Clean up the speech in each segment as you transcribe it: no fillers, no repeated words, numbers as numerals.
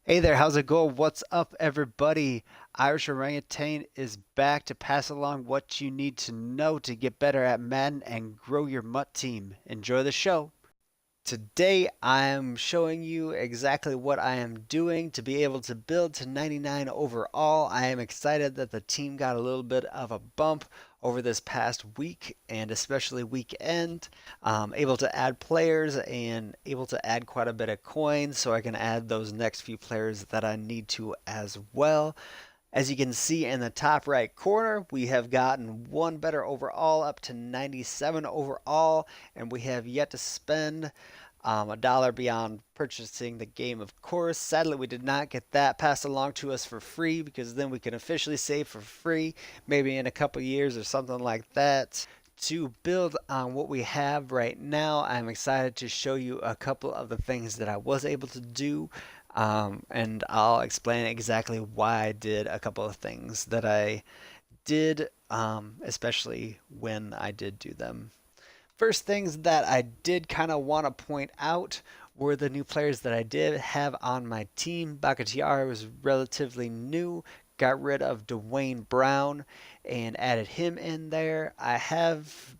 Hey there, how's it going? What's up, everybody? Irish Orangutan is back to pass along what you need to know to get better at Madden and grow your MUT team. Enjoy the show. Today, I'm showing you exactly what I am doing to be able to build to 99 overall. I am excited that the team got a little bit of a bump over this past week and especially weekend. Able to add players and able to add quite a bit of coins so I can add those next few players that I need to as well. As you can see in the top right corner, we have gotten one better overall up to 97 overall, and we have yet to spend a dollar beyond purchasing the game, of course. Sadly, we did not get that passed along to us for free because then we can officially save for free, maybe in a couple years or something like that. To build on what we have right now, I'm excited to show you a couple of the things that I was able to do, and I'll explain exactly why I did a couple of things that I did, especially when I did do them. First things that I did kind of want to point out were the new players that I did have on my team. Bakhtiari was relatively new. Got rid of Dwayne Brown and added him in there. I have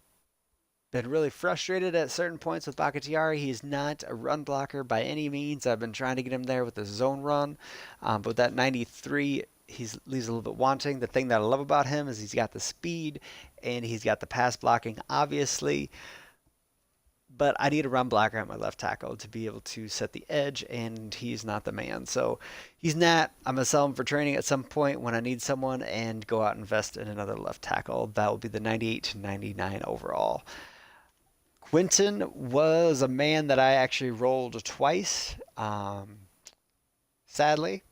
been really frustrated at certain points with Bakhtiari. He's not a run blocker by any means. I've been trying to get him there with the zone run, but with that 93, he leaves a little bit wanting. The thing that I love about him is he's got the speed and he's got the pass blocking, obviously. But I need a run blocker at my left tackle to be able to set the edge, and he's not the man. So he's not. I'm gonna sell him for training at some point when I need someone and go out and invest in another left tackle. That will be the 98 to 99 overall. Quinton was a man that I actually rolled twice. Sadly,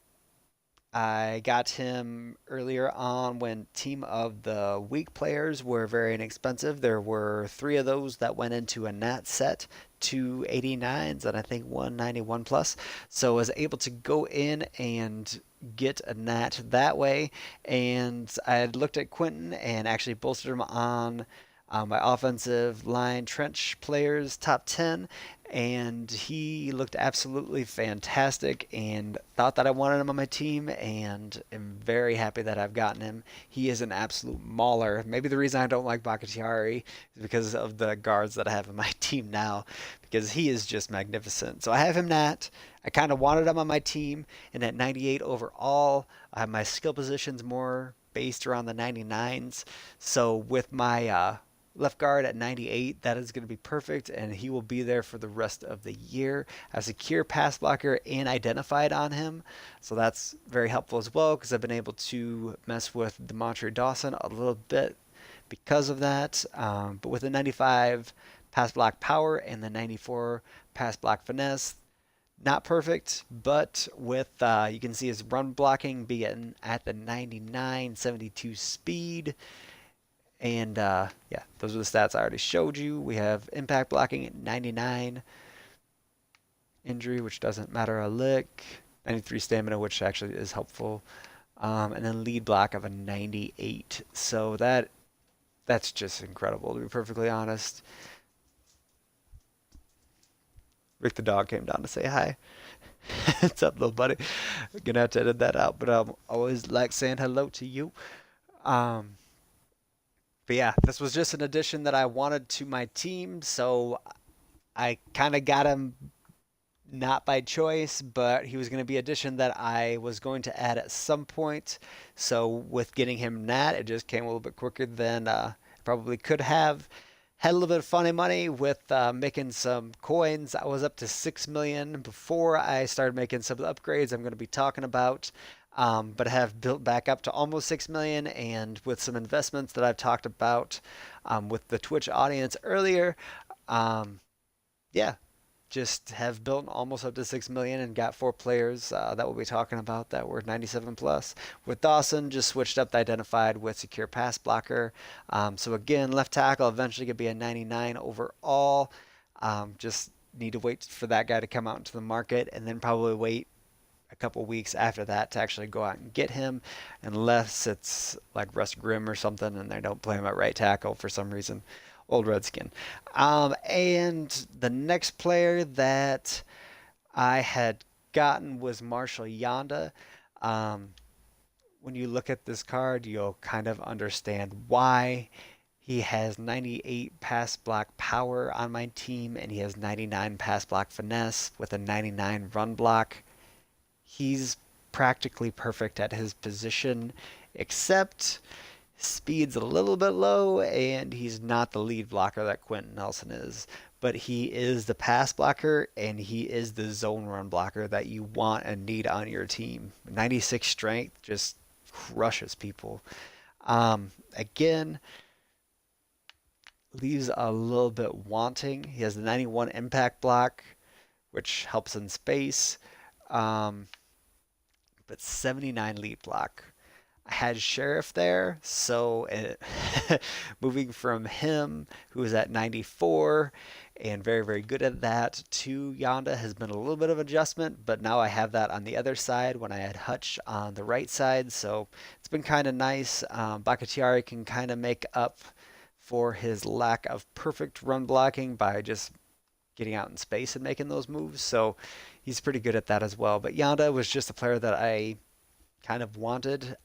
I got him earlier on when Team of the Week players were very inexpensive. There were three of those that went into a Nat set, two 89s, and I think one 91 plus. So I was able to go in and get a Nat that way. And I had looked at Quentin and actually bolstered him on my offensive line trench players top 10, and he looked absolutely fantastic and thought that I wanted him on my team, and am very happy that I've gotten him. He is an absolute mauler. Maybe the reason I don't like Bakhtiari is because of the guards that I have in my team now, because he is just magnificent. So I have him Nat. I kind of wanted him on my team, and at 98 overall, I have my skill positions more based around the 99s. So with my left guard at 98, that is going to be perfect, and he will be there for the rest of the year. I have secure pass blocker and identified on him, so that's very helpful as well because I've been able to mess with Demontre Dawson a little bit because of that. But with the 95 pass block power and the 94 pass block finesse, not perfect, but with you can see his run blocking being at the 99 72 speed. And yeah, those are the stats I already showed you. We have impact blocking at 99, injury, which doesn't matter a lick, 93 stamina, which actually is helpful, and then lead block of a 98. So that's just incredible, to be perfectly honest. Rick the dog came down to say hi. What's up, little buddy? Gonna have to edit that out, but always like saying hello to you. Um, but yeah, this was just an addition that I wanted to my team, so I kind of got him not by choice, but he was going to be an addition that I was going to add at some point. So with getting him Nat, it just came a little bit quicker than probably could have. Had a little bit of funny money with making some coins. I was up to 6 million before I started making some of the upgrades I'm going to be talking about. But have built back up to almost 6 million, and with some investments that I've talked about with the Twitch audience earlier, um, yeah, just have built almost up to 6 million and got four players that we'll be talking about that were 97 plus. With Dawson, just switched up the identified with secure pass blocker. So again, left tackle eventually could be a 99 overall. Just need to wait for that guy to come out into the market, and then probably wait a couple weeks after that to actually go out and get him, unless it's like Russ Grimm or something and they don't play him at right tackle for some reason. Old Redskin. And the next player that I had gotten was Marshall Yonda. Um, when you look at this card, you'll kind of understand why. He has 98 pass block power on my team, and he has 99 pass block finesse with a 99 run block. He's practically perfect at his position, except speed's a little bit low, and he's not the lead blocker that Quentin Nelson is. But he is the pass blocker, and he is the zone run blocker that you want and need on your team. 96 strength just crushes people. Again, leaves a little bit wanting. He has the 91 impact block, which helps in space, um, but 79 lead block. I had Sheriff there, so moving from him, who was at 94 and very, very good at that, to Yonda has been a little bit of adjustment, but now I have that on the other side when I had Hutch on the right side, so it's been kind of nice. Bakatiari can kind of make up for his lack of perfect run blocking by just getting out in space and making those moves, so he's pretty good at that as well. But Yonda was just a player that I kind of wanted.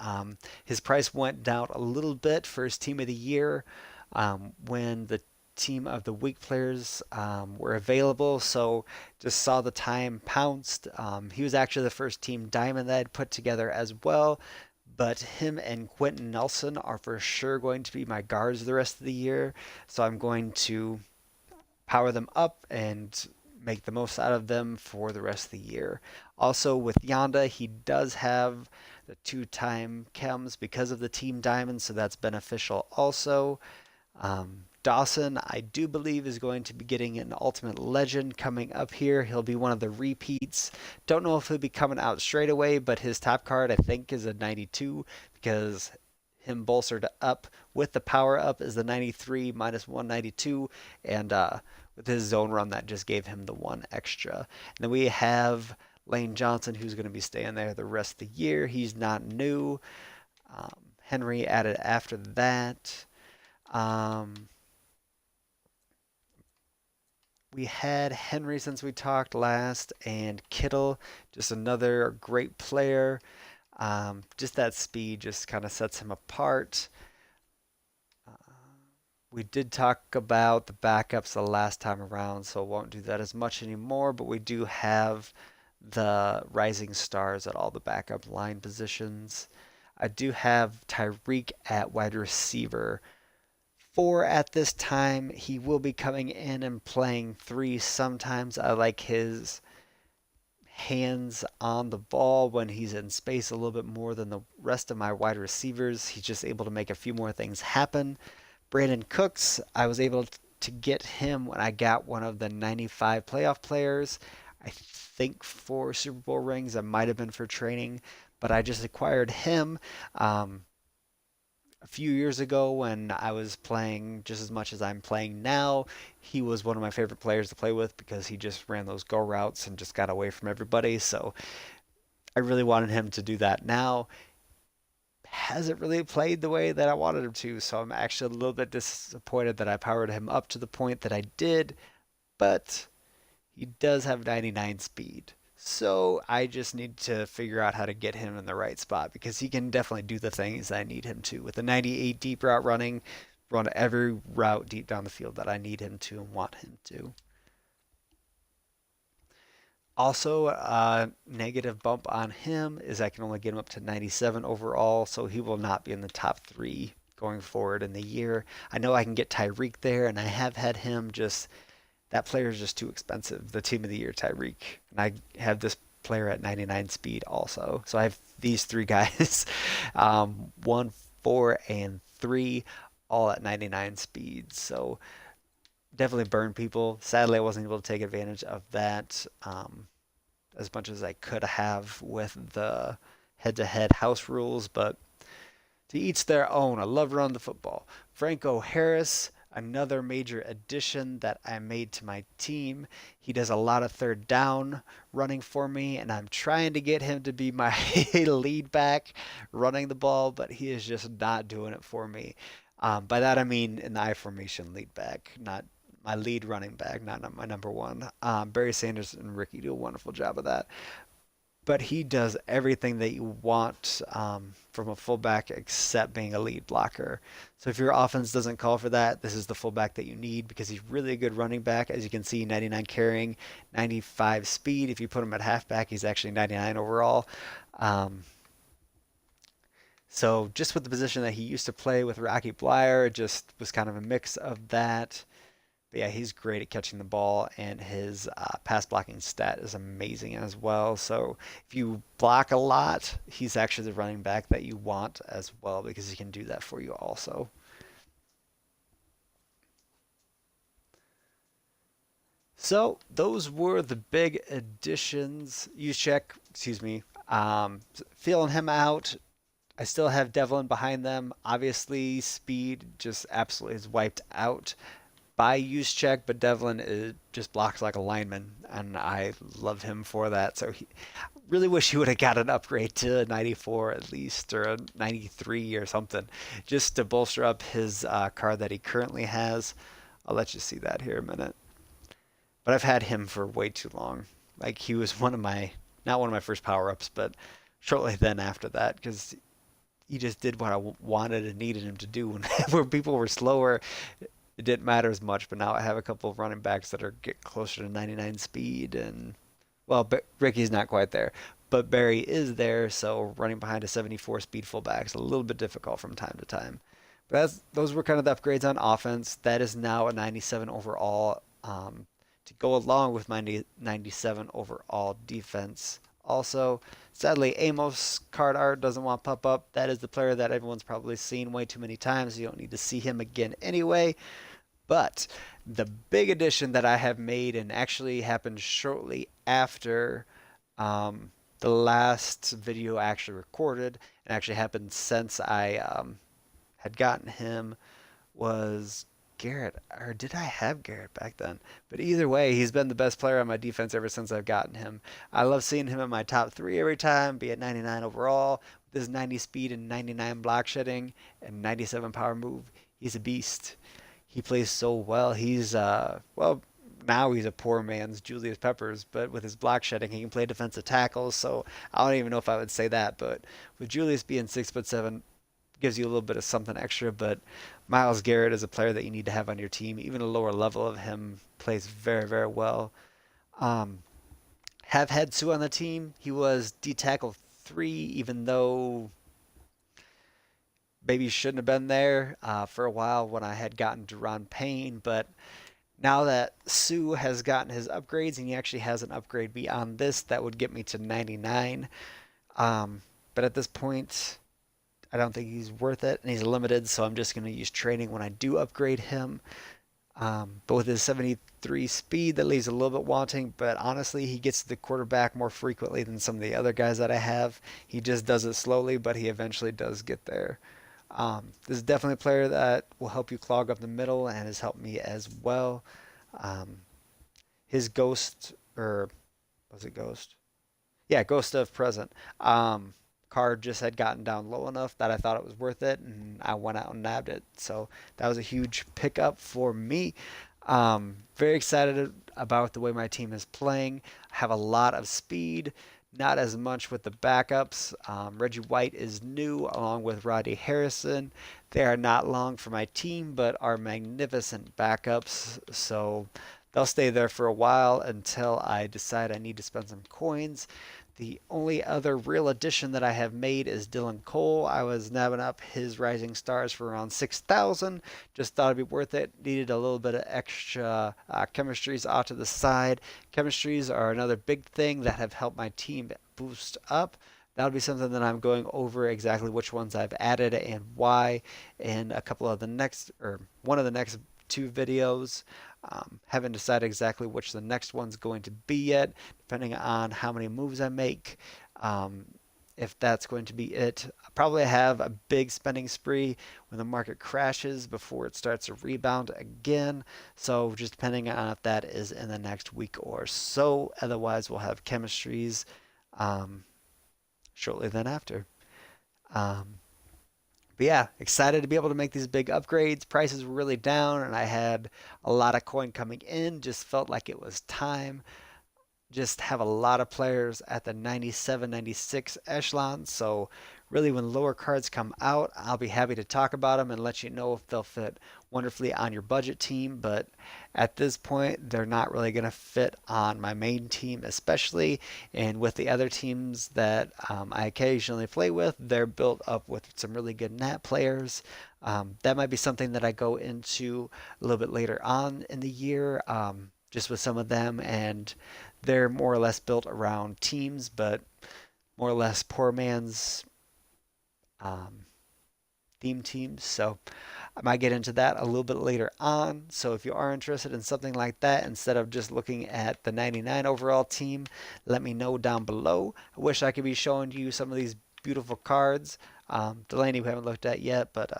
His price went down a little bit for his team of the year when the team of the week players were available. So just saw the time, pounced. He was actually the first team diamond that I'd put together as well. But him and Quentin Nelson are for sure going to be my guards the rest of the year. So I'm going to power them up and make the most out of them for the rest of the year. Also, with Yonda, he does have the two-time chems because of the Team Diamond, so that's beneficial also. Dawson, I do believe, is going to be getting an Ultimate Legend coming up here. He'll be one of the repeats. Don't know if he'll be coming out straight away, but his top card, I think, is a 92 because him bolstered up with the power up is the 93 minus 192, and with his zone run, that just gave him the one extra. And then we have Lane Johnson, who's going to be staying there the rest of the year. He's not new. Henry added after that. We had Henry since we talked last, and Kittle, just another great player. Just that speed just kind of sets him apart. We did talk about the backups the last time around, so won't do that as much anymore, but we do have the rising stars at all the backup line positions. I do have Tyreek at wide receiver. 4 at this time. He will be coming in and playing 3 sometimes. I like his hands on the ball when he's in space a little bit more than the rest of my wide receivers. He's just able to make a few more things happen. Brandon Cooks, I was able to get him when I got one of the 95 playoff players. I think for Super Bowl rings, it might have been for training, but I just acquired him a few years ago when I was playing just as much as I'm playing now. He was one of my favorite players to play with because he just ran those go routes and just got away from everybody. So I really wanted him to do that now. Hasn't really played the way that I wanted him to, so I'm actually a little bit disappointed that I powered him up to the point that I did, but he does have 99 speed. So I just need to figure out how to get him in the right spot because he can definitely do the things I need him to. With the 98 deep route running, run every route deep down the field that I need him to and want him to. Also, a negative bump on him is I can only get him up to 97 overall, so he will not be in the top 3 going forward in the year. I know I can get Tyreek there, and I have had him just that player is just too expensive. The team of the year, Tyreek. And I have this player at 99 speed also. So I have these 3 guys 1, 4, and 3, all at 99 speed. So definitely burn people. Sadly, I wasn't able to take advantage of that as much as I could have with the head to head house rules, but to each their own. I love running the football. Franco Harris, another major addition that I made to my team. He does a lot of third down running for me, and I'm trying to get him to be my lead back running the ball, but he is just not doing it for me. By that I mean in the I formation lead back, not my lead running back, not my number one. Barry Sanders and Ricky do a wonderful job of that. but he does everything that you want from a fullback except being a lead blocker. So if your offense doesn't call for that, this is the fullback that you need because he's really a good running back. As you can see, 99 carrying, 95 speed. If you put him at halfback, he's actually 99 overall. Um, so just with the position that he used to play with Rocky Blyer, it just was kind of a mix of that. But yeah, he's great at catching the ball, and his pass blocking stat is amazing as well. So if you block a lot, he's actually the running back that you want as well because he can do that for you also. So those were the big additions. Excuse me, feeling him out. I still have Devlin behind them. Obviously, speed just absolutely is wiped out by use check, but Devlin just blocks like a lineman, and I love him for that. So he really wish he would have got an upgrade to a 94 at least, or a 93 or something, just to bolster up his card that he currently has. I'll let you see that here in a minute. But I've had him for way too long. Like he was not one of my first power ups, but shortly then after that, because he just did what I wanted and needed him to do. Where people were slower, it didn't matter as much. But now I have a couple of running backs that are get closer to 99 speed, and well, Ricky's not quite there, but Barry is there. So running behind a 74 speed fullback is a little bit difficult from time to time. But those were kind of the upgrades on offense. That is now a 97 overall. To go along with my 97 overall defense. Also, sadly, Amos card art doesn't want to pop up. That is the player that everyone's probably seen way too many times. You don't need to see him again anyway. But the big addition that I have made and actually happened shortly after the last video I actually recorded and actually happened since I had gotten him was Garrett, or did I have Garrett back then? But either way, he's been the best player on my defense ever since I've gotten him. I love seeing him in my top three every time, be at 99 overall, with his 90 speed and 99 block shedding and 97 power move. He's a beast. He plays so well. Well, now he's a poor man's Julius Peppers, but with his block shedding, he can play defensive tackles. So I don't even know if I would say that, but with Julius being 6'7", gives you a little bit of something extra, but Myles Garrett is a player that you need to have on your team. Even a lower level of him plays very, very well. Um, have had Sue on the team. He was D tackle 3, even though maybe he shouldn't have been there for a while when I had gotten Deron Payne. But now that Sue has gotten his upgrades, and he actually has an upgrade beyond this that would get me to 99. But at this point, I don't think he's worth it, and he's limited, so I'm just going to use training when I do upgrade him. But with his 73 speed, that leaves a little bit wanting, but honestly, he gets to the quarterback more frequently than some of the other guys that I have. He just does it slowly, but he eventually does get there. This is definitely a player that will help you clog up the middle and has helped me as well. Um, his ghost, or was it ghost? Yeah, Ghost of Present. Card just had gotten down low enough that I thought it was worth it, and I went out and nabbed it. So that was a huge pickup for me. Very excited about the way my team is playing. I have a lot of speed, not as much with the backups. Reggie White is new, along with Roddy Harrison. They are not long for my team, but are magnificent backups. So they'll stay there for a while until I decide I need to spend some coins. The only other real addition that I have made is Dylan Cole. I was nabbing up his Rising Stars for around 6,000. Just thought it'd be worth it. Needed a little bit of extra chemistries out to the side. Chemistries are another big thing that have helped my team boost up. That'll be something that I'm going over exactly which ones I've added and why in a couple of the next, or one of the next 2 videos. Haven't decided exactly which the next one's going to be yet, depending on how many moves I make. If that's going to be it, I'll probably have a big spending spree when the market crashes before it starts to rebound again. So just depending on if that is in the next week or so. Otherwise, we'll have chemistries shortly then after. Um, but yeah, excited to be able to make these big upgrades. Prices were really down, and I had a lot of coin coming in. Just felt like it was time. just have a lot of players at the 97, 96 echelon. So really when lower cards come out, I'll be happy to talk about them and let you know if they'll fit wonderfully on your budget team. But at this point, they're not really going to fit on my main team, especially. And with the other teams that I occasionally play with, they're built up with some really good nat players. That might be something that I go into a little bit later on in the year, just with some of them. And they're more or less built around teams, but more or less poor man's um, theme teams. So I might get into that a little bit later on. So if you are interested in something like that, instead of just looking at the 99 overall team, let me know down below. I wish I could be showing you some of these beautiful cards. Delaney we haven't looked at yet, but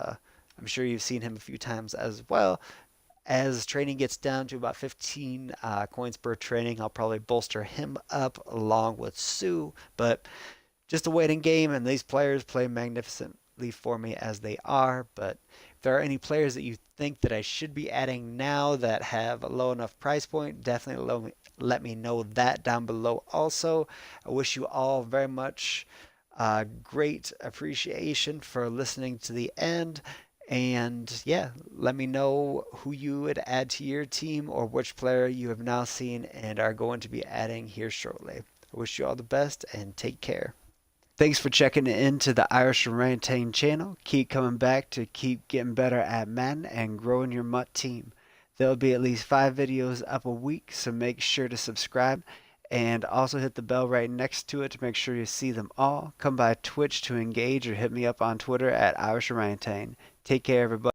I'm sure you've seen him a few times as well. As training gets down to about 15 coins per training, I'll probably bolster him up along with Sue. But just a waiting game, and these players play magnificently for me as they are. But if there are any players that you think that I should be adding now that have a low enough price point, definitely let me know that down below also. I wish you all very much great appreciation for listening to the end. And yeah, let me know who you would add to your team or which player you have now seen and are going to be adding here shortly. I wish you all the best and take care. Thanks for checking into the Irish Orangutan channel. Keep coming back to keep getting better at Madden and growing your MUT team. There'll be at least 5 videos up a week, so make sure to subscribe and also hit the bell right next to it to make sure you see them all. Come by Twitch to engage or hit me up on Twitter at Irish Orangutan. Take care, everybody.